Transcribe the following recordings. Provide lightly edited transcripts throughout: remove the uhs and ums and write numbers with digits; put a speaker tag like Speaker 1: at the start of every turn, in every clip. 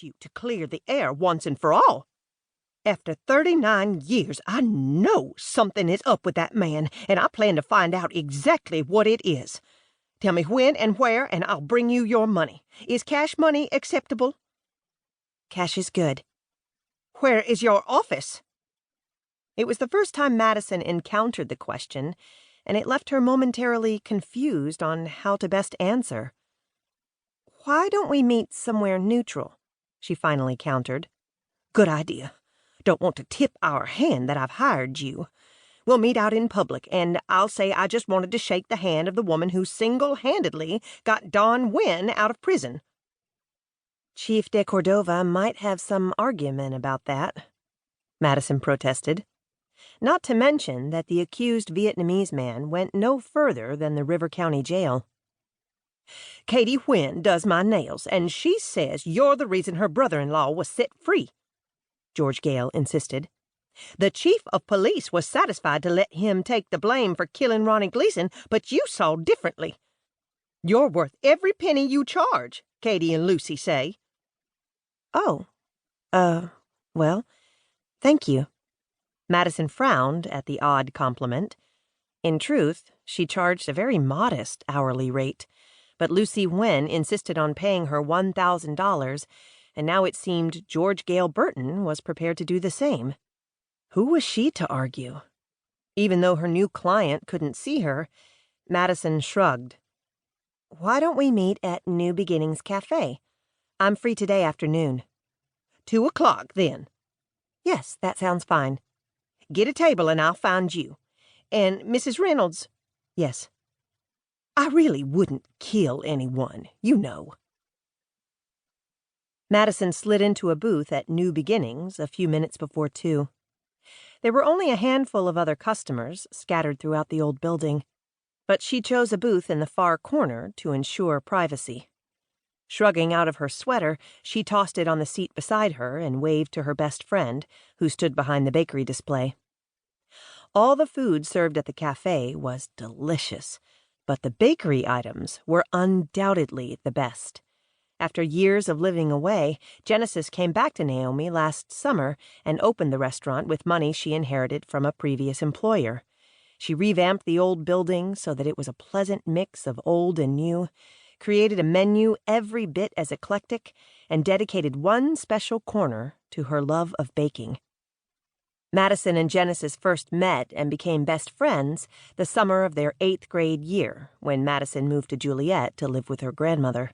Speaker 1: you to clear the air once and for all. After 39 years, I know something is up with that man, and I plan to find out exactly what it is. Tell me when and where, and I'll bring you your money. Is cash money acceptable?
Speaker 2: Cash is good.
Speaker 1: Where is your office? It was the first time Madison encountered the question, and it left her momentarily confused on how to best answer.
Speaker 2: Why don't we meet somewhere neutral? She finally countered.
Speaker 1: Good idea. Don't want to tip our hand that I've hired you. We'll meet out in public, and I'll say I just wanted to shake the hand of the woman who single-handedly got Don Wynn out of prison.
Speaker 2: Chief de Cordova might have some argument about that, Madison protested. Not to mention that the accused Vietnamese man went no further than the River County Jail.
Speaker 1: Katie Wynn does my nails, and she says you're the reason her brother-in-law was set free, George Gale insisted. The chief of police was satisfied to let him take the blame for killing Ronnie Gleason, but you saw differently. You're worth every penny you charge, Katie and Lucy say.
Speaker 2: Oh, well, thank you. Madison frowned at the odd compliment. In truth, she charged a very modest hourly rate, but Lucy Wynn insisted on paying her $1,000, and now it seemed George Gale Burton was prepared to do the same. Who was she to argue? Even though her new client couldn't see her, Madison shrugged. Why don't we meet at New Beginnings Cafe? I'm free today afternoon.
Speaker 1: 2 o'clock, then.
Speaker 2: Yes, that sounds fine.
Speaker 1: Get a table and I'll find you. And Mrs. Reynolds?
Speaker 2: Yes.
Speaker 1: I really wouldn't kill anyone, you know.
Speaker 2: Madison slid into a booth at New Beginnings a few minutes before 2. There were only a handful of other customers scattered throughout the old building, but she chose a booth in the far corner to ensure privacy. Shrugging out of her sweater, she tossed it on the seat beside her and waved to her best friend, who stood behind the bakery display. All the food served at the cafe was delicious, but the bakery items were undoubtedly the best. After years of living away, Genesis came back to Naomi last summer and opened the restaurant with money she inherited from a previous employer. She revamped the old building so that it was a pleasant mix of old and new, created a menu every bit as eclectic, and dedicated one special corner to her love of baking. Madison and Genesis first met and became best friends the summer of their 8th grade year, when Madison moved to Juliet to live with her grandmother.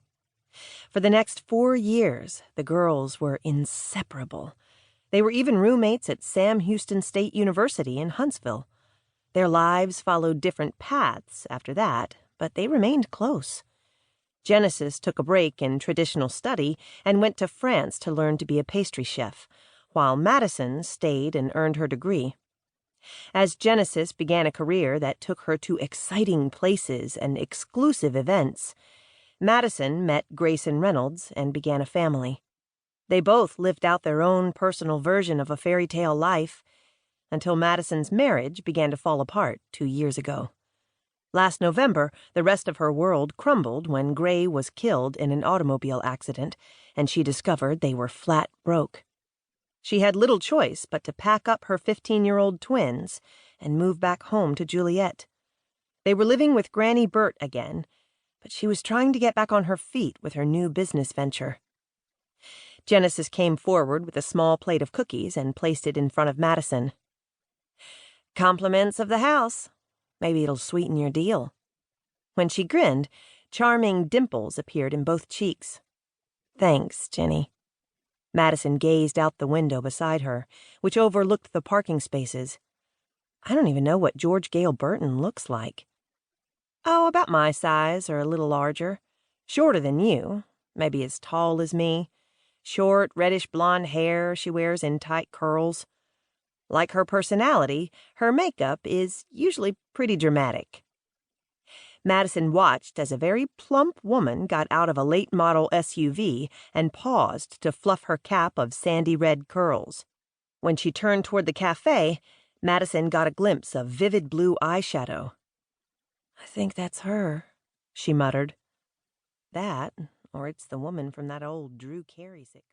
Speaker 2: For the next 4 years, the girls were inseparable. They were even roommates at Sam Houston State University in Huntsville. Their lives followed different paths after that, but they remained close. Genesis took a break in traditional study and went to France to learn to be a pastry chef, while Madison stayed and earned her degree. As Genesis began a career that took her to exciting places and exclusive events, Madison met Grayson Reynolds and began a family. They both lived out their own personal version of a fairy tale life, until Madison's marriage began to fall apart 2 years ago. Last November, the rest of her world crumbled when Gray was killed in an automobile accident, and she discovered they were flat broke. She had little choice but to pack up her 15-year-old twins and move back home to Juliet. They were living with Granny Bert again, but she was trying to get back on her feet with her new business venture. Genesis came forward with a small plate of cookies and placed it in front of Madison. "Compliments of the house. Maybe it'll sweeten your deal." When she grinned, charming dimples appeared in both cheeks. "Thanks, Jenny." Madison gazed out the window beside her, which overlooked the parking spaces. "I don't even know what George Gale Burton looks like." "Oh, about my size or a little larger. Shorter than you, maybe as tall as me. Short, reddish blonde hair she wears in tight curls. Like her personality, her makeup is usually pretty dramatic." Madison watched as a very plump woman got out of a late-model SUV and paused to fluff her cap of sandy red curls. When she turned toward the cafe, Madison got a glimpse of vivid blue eyeshadow. "I think that's her," she muttered. "That, or it's the woman from that old Drew Carey sitcom."